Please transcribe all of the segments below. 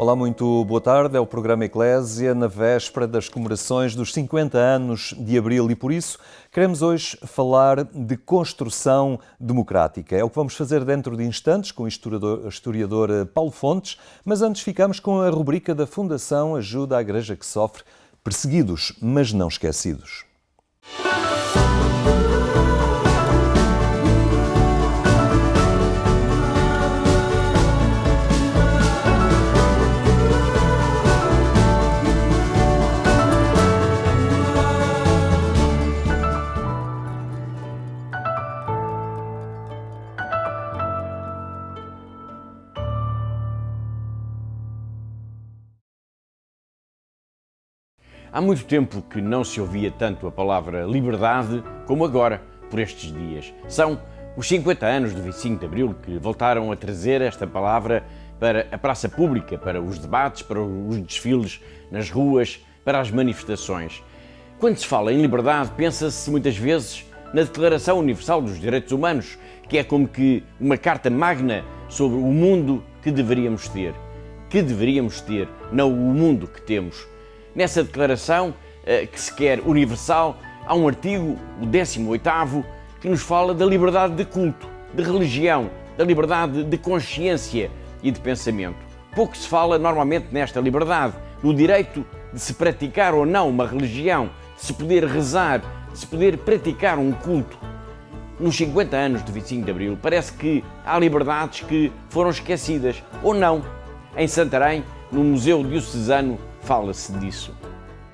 Olá, muito boa tarde. É o programa Eclésia na véspera das comemorações dos 50 anos de Abril e por isso queremos hoje falar de construção democrática. É o que vamos fazer dentro de instantes com o historiador Paulo Fontes, mas antes ficamos com a rubrica da Fundação Ajuda à Igreja que Sofre, perseguidos, mas não esquecidos. Há muito tempo que não se ouvia tanto a palavra liberdade como agora, por estes dias. São os 50 anos do 25 de Abril que voltaram a trazer esta palavra para a praça pública, para os debates, para os desfiles nas ruas, para as manifestações. Quando se fala em liberdade, pensa-se muitas vezes na Declaração Universal dos Direitos Humanos, que é como que uma carta magna sobre o mundo que deveríamos ter. Que deveríamos ter, não o mundo que temos. Nessa declaração, que se quer universal, há um artigo, o 18º, que nos fala da liberdade de culto, de religião, da liberdade de consciência e de pensamento. Pouco se fala normalmente nesta liberdade, no direito de se praticar ou não uma religião, de se poder rezar, de se poder praticar um culto. Nos 50 anos do 25 de Abril, parece que há liberdades que foram esquecidas, ou não. Em Santarém, no Museu Diocesano, fala-se disso.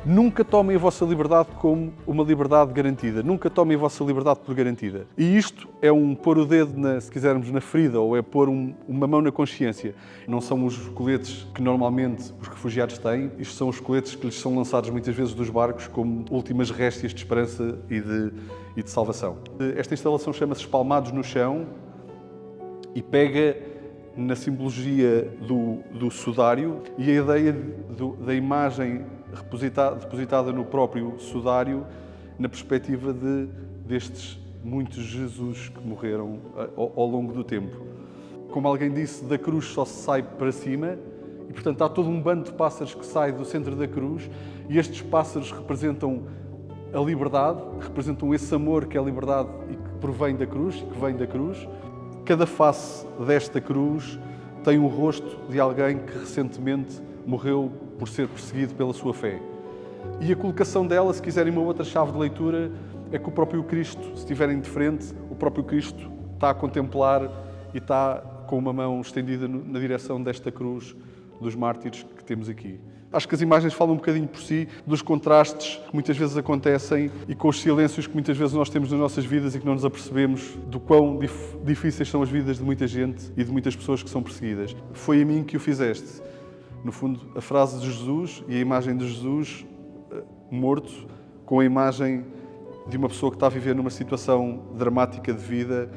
Nunca tomem a vossa liberdade como uma liberdade garantida. Nunca tomem a vossa liberdade por garantida. E isto é um pôr o dedo, se quisermos, na ferida, ou é pôr uma mão na consciência. Não são os coletes que normalmente os refugiados têm. Isto são os coletes que lhes são lançados muitas vezes dos barcos como últimas réstias de esperança e de salvação. Esta instalação chama-se Espalmados no Chão e pega na simbologia do sudário e a ideia da imagem depositada no próprio sudário na perspectiva destes muitos Jesus que morreram ao longo do tempo. Como alguém disse, da cruz só se sai para cima e, portanto, há todo um bando de pássaros que sai do centro da cruz e estes pássaros representam a liberdade, representam esse amor que é a liberdade e que provém da cruz, que vem da cruz. Cada face desta cruz tem o rosto de alguém que recentemente morreu por ser perseguido pela sua fé. E a colocação dela, se quiserem uma outra chave de leitura, é que o próprio Cristo, se estiverem de frente, o próprio Cristo está a contemplar e está com uma mão estendida na direção desta cruz dos mártires que temos aqui. Acho que as imagens falam um bocadinho por si dos contrastes que muitas vezes acontecem e com os silêncios que muitas vezes nós temos nas nossas vidas e que não nos apercebemos do quão difíceis são as vidas de muita gente e de muitas pessoas que são perseguidas. Foi a mim que o fizeste. No fundo, a frase de Jesus e a imagem de Jesus morto com a imagem de uma pessoa que está a viver numa situação dramática de vida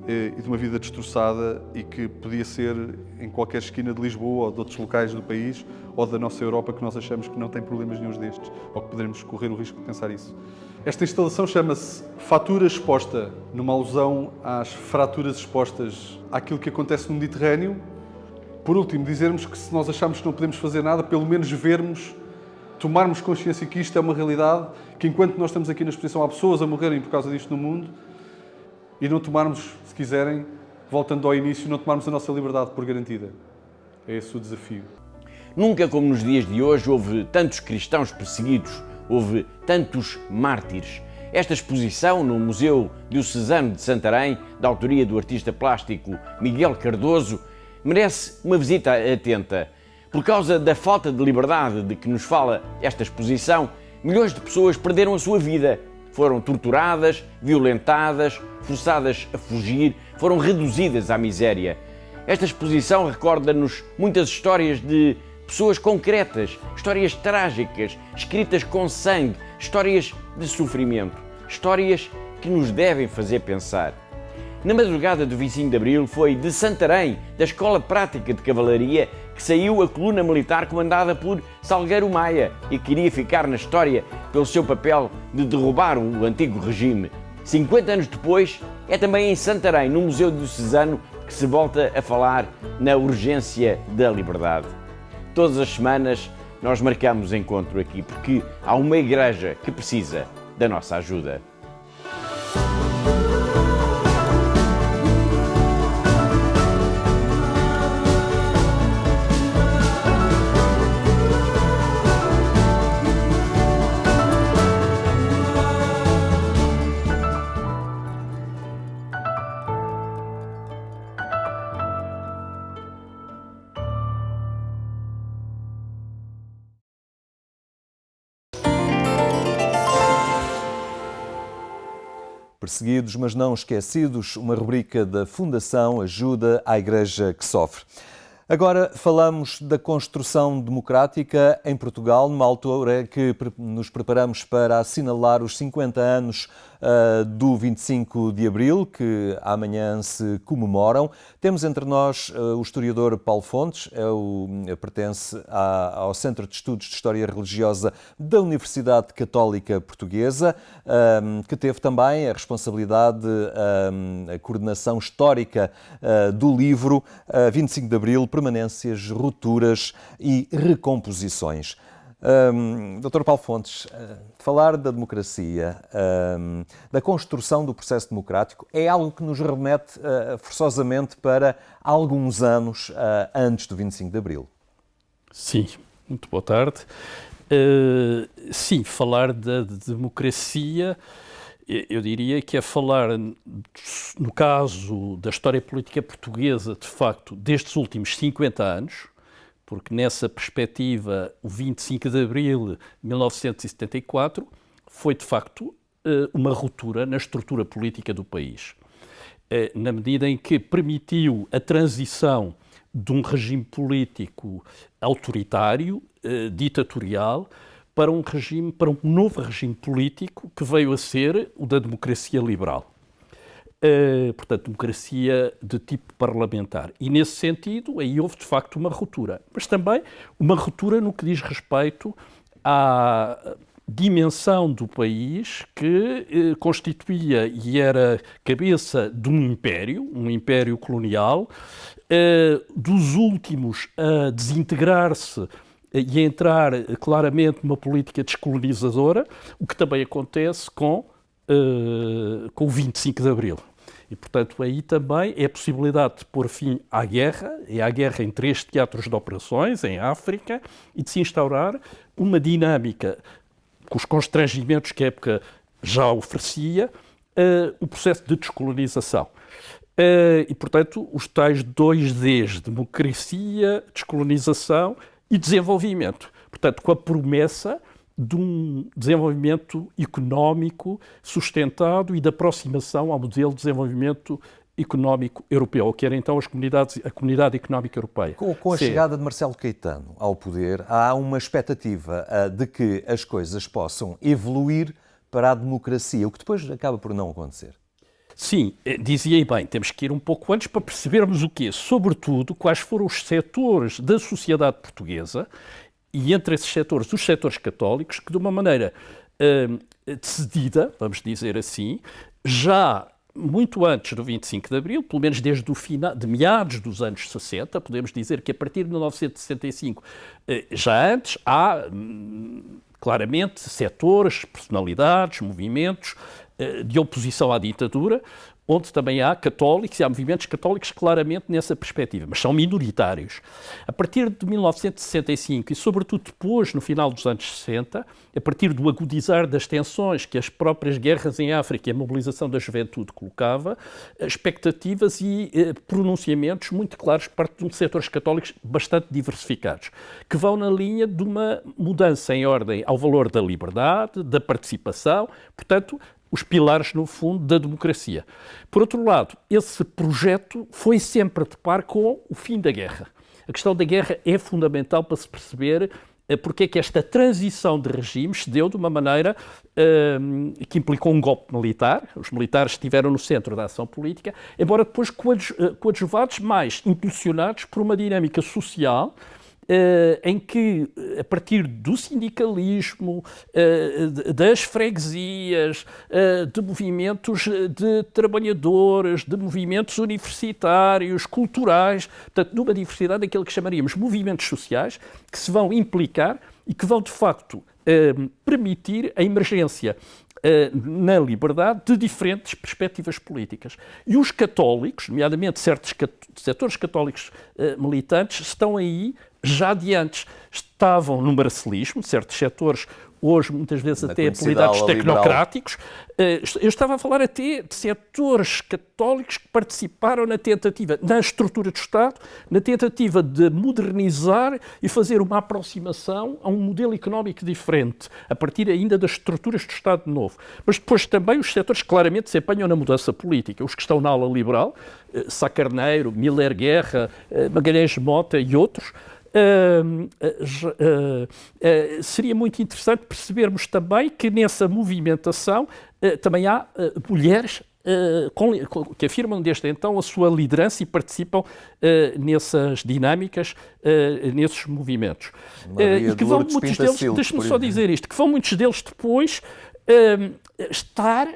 e de uma vida destroçada e que podia ser em qualquer esquina de Lisboa ou de outros locais do país ou da nossa Europa que nós achamos que não tem problemas nenhuns destes ou que poderemos correr o risco de pensar isso. Esta instalação chama-se Fatura Exposta, numa alusão às fraturas expostas àquilo que acontece no Mediterrâneo. Por último, dizermos que se nós achamos que não podemos fazer nada, pelo menos vermos, tomarmos consciência que isto é uma realidade, que enquanto nós estamos aqui na exposição há pessoas a morrerem por causa disto no mundo, e não tomarmos, se quiserem, voltando ao início, não tomarmos a nossa liberdade por garantida. É esse o desafio. Nunca como nos dias de hoje houve tantos cristãos perseguidos, houve tantos mártires. Esta exposição no Museu Diocesano de Santarém, da autoria do artista plástico Miguel Cardoso, merece uma visita atenta. Por causa da falta de liberdade de que nos fala esta exposição, milhões de pessoas perderam a sua vida. Foram torturadas, violentadas, forçadas a fugir, foram reduzidas à miséria. Esta exposição recorda-nos muitas histórias de pessoas concretas, histórias trágicas, escritas com sangue, histórias de sofrimento, histórias que nos devem fazer pensar. Na madrugada do 25 de Abril foi de Santarém, da Escola Prática de Cavalaria, que saiu a coluna militar comandada por Salgueiro Maia e que iria ficar na história pelo seu papel de derrubar o antigo regime. 50 anos depois, é também em Santarém, no Museu Diocesano, que se volta a falar na urgência da liberdade. todas as semanas nós marcamos encontro aqui, porque há uma igreja que precisa da nossa ajuda. Perseguidos, mas não esquecidos, uma rubrica da Fundação Ajuda à Igreja que Sofre. Agora falamos da construção democrática em Portugal, numa altura que nos preparamos para assinalar os 50 anos do 25 de Abril, que amanhã se comemoram. Temos entre nós o historiador Paulo Fontes, pertence ao Centro de Estudos de História Religiosa da Universidade Católica Portuguesa, que teve também a responsabilidade, a coordenação histórica do livro 25 de Abril, Permanências, Rupturas e Recomposições. Dr. Paulo Fontes, falar da democracia, da construção do processo democrático, é algo que nos remete forçosamente para alguns anos antes do 25 de Abril. Sim, muito boa tarde. Sim, falar da democracia, eu diria que é falar, no caso da história política portuguesa, de facto, destes últimos 50 anos, porque nessa perspectiva o 25 de Abril de 1974 foi, de facto, uma ruptura na estrutura política do país, na medida em que permitiu a transição de um regime político autoritário, ditatorial, para um novo regime político que veio a ser o da democracia liberal. Portanto, democracia de tipo parlamentar. E, nesse sentido, aí houve, de facto, uma ruptura. Mas também uma ruptura no que diz respeito à dimensão do país que constituía e era cabeça de um império colonial, dos últimos a desintegrar-se e a entrar claramente numa política descolonizadora, o que também acontece com o 25 de Abril. E, portanto, aí também é a possibilidade de pôr fim à guerra, e à guerra em 3 teatros de operações, em África, e de se instaurar uma dinâmica, com os constrangimentos que a época já oferecia, o processo de descolonização. E, portanto, os tais 2 Ds, democracia, descolonização e desenvolvimento. Portanto, com a promessa de um desenvolvimento económico sustentado e de aproximação ao modelo de desenvolvimento económico europeu, que era então a Comunidade Económica Europeia. Com a chegada de Marcelo Caetano ao poder, há uma expectativa de que as coisas possam evoluir para a democracia, o que depois acaba por não acontecer. Sim, dizia bem, temos que ir um pouco antes para percebermos o quê? Sobretudo, quais foram os setores da sociedade portuguesa, e entre esses setores, os setores católicos, que de uma maneira decidida, vamos dizer assim, já muito antes do 25 de Abril, pelo menos desde o final, de meados dos anos 60, podemos dizer que a partir de 1965, já antes, há claramente setores, personalidades, movimentos de oposição à ditadura, onde também há católicos e há movimentos católicos claramente nessa perspectiva, mas são minoritários. A partir de 1965 e, sobretudo, depois, no final dos anos 60, a partir do agudizar das tensões que as próprias guerras em África e a mobilização da juventude colocava, expectativas e pronunciamentos muito claros por parte de setores católicos bastante diversificados, que vão na linha de uma mudança em ordem ao valor da liberdade, da participação, portanto, os pilares, no fundo, da democracia. Por outro lado, esse projeto foi sempre a depar com o fim da guerra. A questão da guerra é fundamental para se perceber porque é que esta transição de regimes se deu de uma maneira que implicou um golpe militar. Os militares estiveram no centro da ação política, embora depois coadjuvados mais impulsionados por uma dinâmica social em que, a partir do sindicalismo, das freguesias, de movimentos de trabalhadores, de movimentos universitários, culturais, portanto, numa diversidade daquilo que chamaríamos movimentos sociais, que se vão implicar e que vão, de facto, permitir a emergência na liberdade de diferentes perspectivas políticas. E os católicos, nomeadamente certos setores católicos militantes, estão aí já de antes. Estavam no marcelismo, certos setores, hoje muitas vezes até apelidados tecnocráticos. Eu estava a falar até de setores católicos que participaram na tentativa, na estrutura do Estado, na tentativa de modernizar e fazer uma aproximação a um modelo económico diferente, a partir ainda das estruturas do Estado novo. Mas depois também os setores claramente se empenham na mudança política. Os que estão na ala liberal, Sá Carneiro, Miller Guerra, Magalhães Mota e outros, seria muito interessante percebermos também que nessa movimentação também há mulheres que afirmam desde então a sua liderança e participam nessas dinâmicas, nesses movimentos. E que vão muitos deles, deixe-me só dizer isto, que vão muitos deles depois estar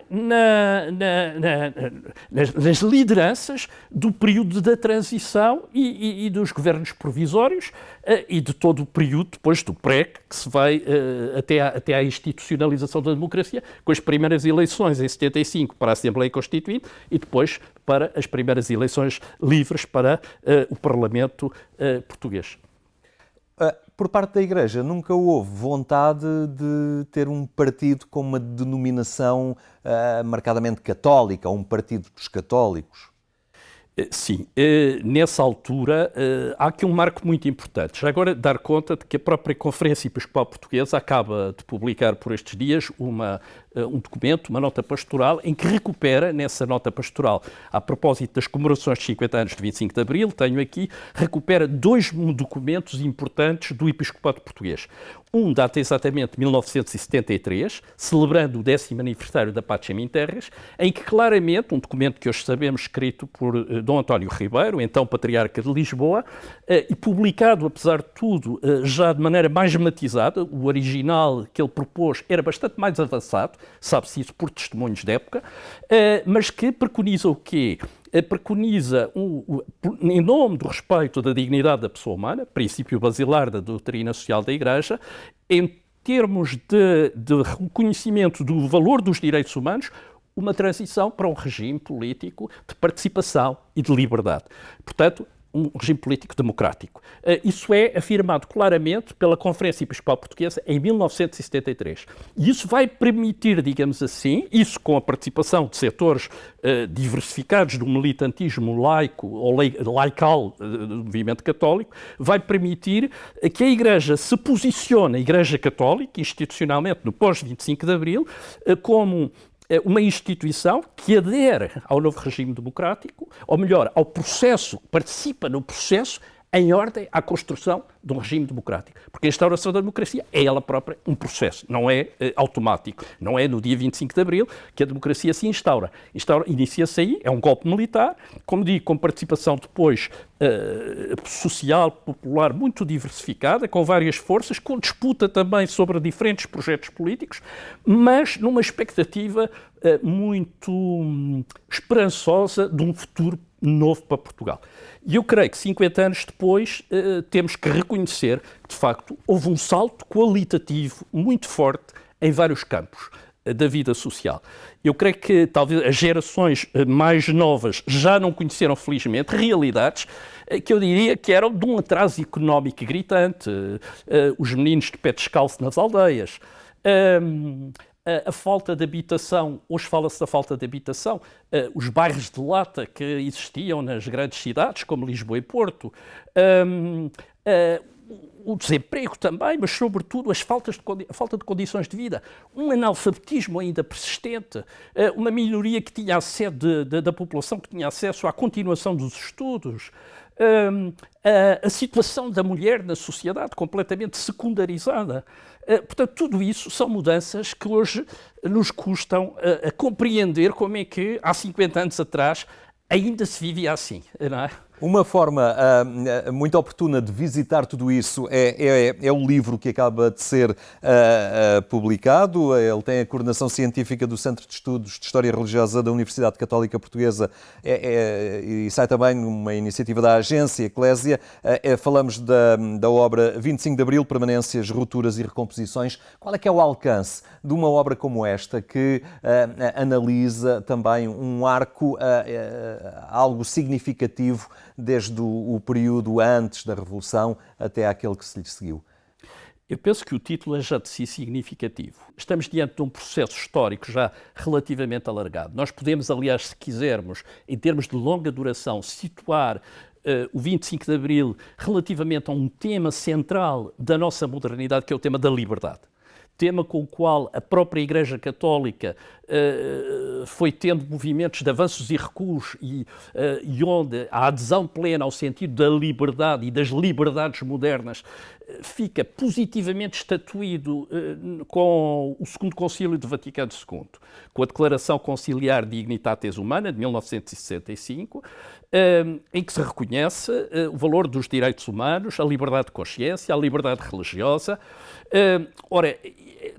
nas lideranças do período da transição e dos governos provisórios e de todo o período depois do PREC, que se vai até à institucionalização da democracia, com as primeiras eleições em 75 para a Assembleia Constituinte e depois para as primeiras eleições livres para o Parlamento português. Por parte da Igreja, nunca houve vontade de ter um partido com uma denominação marcadamente católica, um partido dos católicos? Sim, nessa altura há aqui um marco muito importante. Já agora dar conta de que a própria Conferência Episcopal Portuguesa acaba de publicar por estes dias um documento, uma nota pastoral, em que recupera, nessa nota pastoral, a propósito das comemorações de 50 anos de 25 de Abril, tenho aqui, recupera 2 documentos importantes do Episcopado Português. Um data exatamente 1973, celebrando o 10º aniversário da Pacem in Terris, em que claramente, um documento que hoje sabemos escrito por Dom António Ribeiro, então Patriarca de Lisboa, e publicado, apesar de tudo, já de maneira mais matizada, o original que ele propôs era bastante mais avançado, sabe-se isso por testemunhos de época, mas que preconiza o quê? Preconiza, em nome do respeito da dignidade da pessoa humana, princípio basilar da doutrina social da Igreja, em termos de reconhecimento do valor dos direitos humanos, uma transição para um regime político de participação e de liberdade. Portanto, um regime político democrático. Isso é afirmado claramente pela Conferência Episcopal Portuguesa em 1973. E isso vai permitir, digamos assim, isso com a participação de setores diversificados do militantismo laico ou laical do movimento católico, vai permitir que a Igreja se posicione, a Igreja Católica, institucionalmente no pós-25 de Abril, como uma instituição que adere ao novo regime democrático, ou melhor, ao processo, participa no processo em ordem à construção de um regime democrático. Porque a instauração da democracia é ela própria um processo, não é automático. Não é no dia 25 de Abril que a democracia se instaura. Inicia-se aí, é um golpe militar, como digo, com participação depois social, popular, muito diversificada, com várias forças, com disputa também sobre diferentes projetos políticos, mas numa expectativa muito esperançosa de um futuro novo para Portugal. E eu creio que 50 anos depois temos que reconhecer que, de facto, houve um salto qualitativo muito forte em vários campos da vida social. Eu creio que talvez as gerações mais novas já não conheceram, felizmente, realidades que eu diria que eram de um atraso económico gritante. Os meninos de pé descalço nas aldeias, a falta de habitação, hoje fala-se da falta de habitação, os bairros de lata que existiam nas grandes cidades, como Lisboa e Porto, o desemprego também, mas sobretudo a falta de condições de vida, um analfabetismo ainda persistente, uma minoria que tinha acesso da população que tinha acesso à continuação dos estudos, a situação da mulher na sociedade completamente secundarizada. Portanto, tudo isso são mudanças que hoje nos custam a compreender como é que há 50 anos atrás ainda se vivia assim, não é? Uma forma muito oportuna de visitar tudo isso é o livro que acaba de ser publicado. Ele tem a coordenação científica do Centro de Estudos de História Religiosa da Universidade Católica Portuguesa e sai também uma iniciativa da agência Eclésia. Falamos da obra 25 de Abril, Permanências, Rupturas e Recomposições. Qual é que é o alcance de uma obra como esta que analisa também um arco algo significativo desde o período antes da Revolução até aquele que se lhe seguiu? Eu penso que o título é já de si significativo. Estamos diante de um processo histórico já relativamente alargado. Nós podemos, aliás, se quisermos, em termos de longa duração, situar o 25 de Abril relativamente a um tema central da nossa modernidade, que é o tema da liberdade. Tema com o qual a própria Igreja Católica foi tendo movimentos de avanços e recuos e onde a adesão plena ao sentido da liberdade e das liberdades modernas fica positivamente estatuído com o Segundo Concílio do Vaticano II, com a Declaração Conciliar Dignitatis Humana, de 1965, em que se reconhece o valor dos direitos humanos, a liberdade de consciência, a liberdade religiosa. Ora,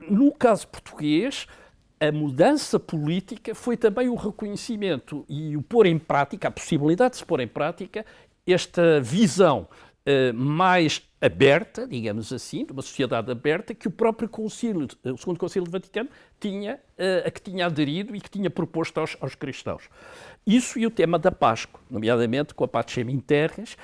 no caso português, a mudança política foi também o reconhecimento e o pôr em prática, a possibilidade de se pôr em prática esta visão mais aberta, digamos assim, de uma sociedade aberta, que o próprio Concílio, o Segundo Concílio do Vaticano, a que tinha aderido e que tinha proposto aos cristãos. Isso e o tema da Páscoa, nomeadamente com a Pacem in Terris.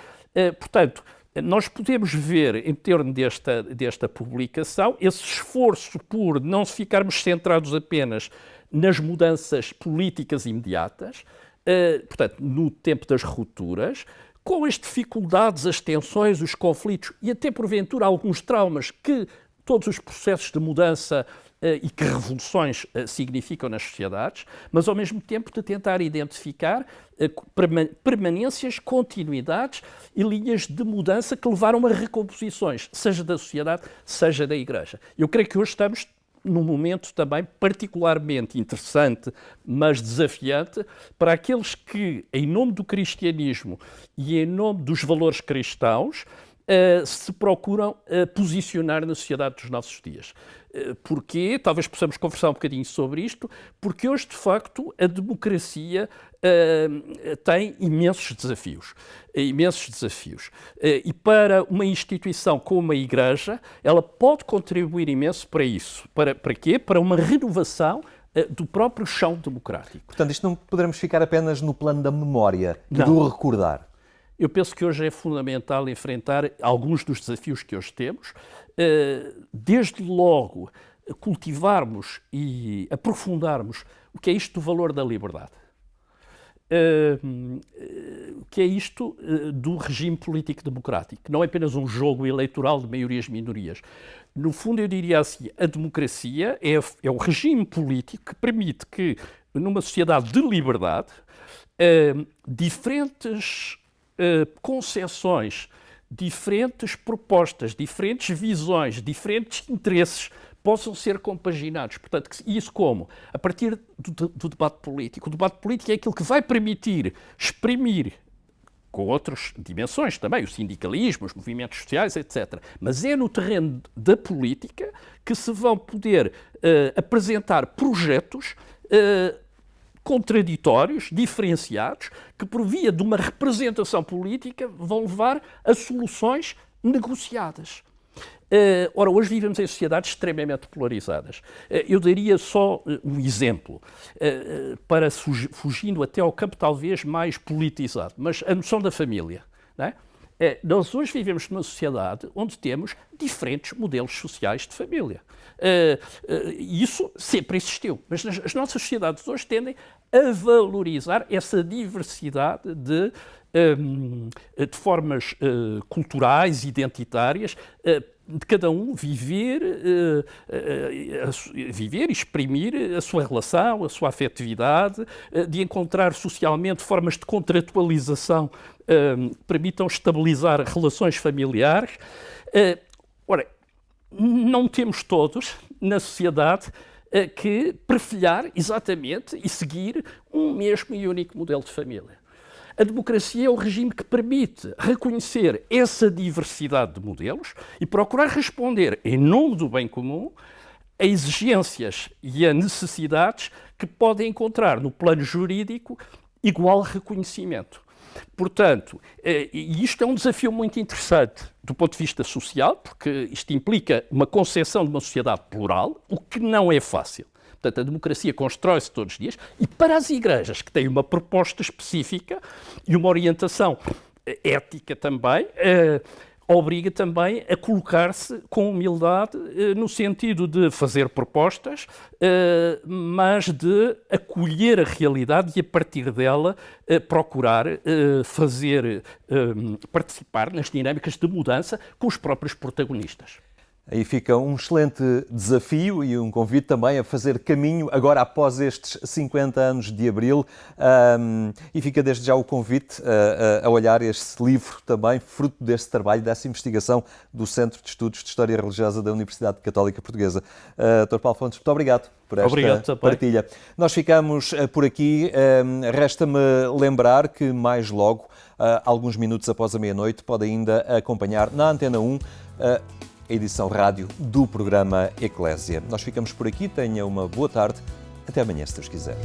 Portanto, nós podemos ver, em torno desta publicação, esse esforço por não ficarmos centrados apenas nas mudanças políticas imediatas, portanto, no tempo das rupturas, com as dificuldades, as tensões, os conflitos e até, porventura, alguns traumas que todos os processos de mudança e que revoluções significam nas sociedades, mas ao mesmo tempo de tentar identificar permanências, continuidades e linhas de mudança que levaram a recomposições, seja da sociedade, seja da Igreja. Eu creio que hoje estamos num momento também particularmente interessante, mas desafiante, para aqueles que, em nome do cristianismo e em nome dos valores cristãos, se procuram posicionar na sociedade dos nossos dias. Porquê? Talvez possamos conversar um bocadinho sobre isto, porque hoje, de facto, a democracia tem imensos desafios. E para uma instituição como a Igreja, ela pode contribuir imenso para isso. Para quê? Para uma renovação do próprio chão democrático. Portanto, isto não poderemos ficar apenas no plano da memória e do recordar. Eu penso que hoje é fundamental enfrentar alguns dos desafios que hoje temos, desde logo cultivarmos e aprofundarmos o que é isto do valor da liberdade, o que é isto do regime político democrático, que não é apenas um jogo eleitoral de maiorias e minorias. No fundo, eu diria assim, a democracia é o regime político que permite que, numa sociedade de liberdade, diferentes concepções, diferentes propostas, diferentes visões, diferentes interesses possam ser compaginados. Portanto, isso como? A partir do debate político. O debate político é aquilo que vai permitir exprimir, com outras dimensões também, o sindicalismo, os movimentos sociais, etc. Mas é no terreno da política que se vão poder apresentar projetos contraditórios, diferenciados, que por via de uma representação política vão levar a soluções negociadas. Ora, hoje vivemos em sociedades extremamente polarizadas. Eu daria só um exemplo, fugindo até ao campo talvez mais politizado, mas a noção da família, não é? Nós hoje vivemos numa sociedade onde temos diferentes modelos sociais de família. Isso sempre existiu, mas as nossas sociedades hoje tendem a valorizar essa diversidade de formas culturais, identitárias, de cada um viver e exprimir a sua relação, a sua afetividade, de encontrar socialmente formas de contratualização que permitam estabilizar relações familiares. Ora, não temos todos na sociedade que perfilhar exatamente e seguir um mesmo e único modelo de família. A democracia é o regime que permite reconhecer essa diversidade de modelos e procurar responder, em nome do bem comum, a exigências e a necessidades que podem encontrar no plano jurídico igual reconhecimento. Portanto, isto é um desafio muito interessante do ponto de vista social, porque isto implica uma concepção de uma sociedade plural, o que não é fácil. Portanto, a democracia constrói-se todos os dias e para as igrejas, que têm uma proposta específica e uma orientação ética também, obriga também a colocar-se com humildade no sentido de fazer propostas, mas de acolher a realidade e a partir dela procurar participar nas dinâmicas de mudança com os próprios protagonistas. Aí fica um excelente desafio e um convite também a fazer caminho agora após estes 50 anos de Abril e fica desde já o convite a olhar este livro também, fruto deste trabalho, dessa investigação do Centro de Estudos de História Religiosa da Universidade Católica Portuguesa. Dr. Paulo Fontes, muito obrigado por esta partilha. Nós ficamos por aqui. Resta-me lembrar que mais logo, alguns minutos após a meia-noite, pode ainda acompanhar na Antena 1 a edição rádio do programa Eclésia. Nós ficamos por aqui, tenha uma boa tarde, até amanhã se Deus quiser.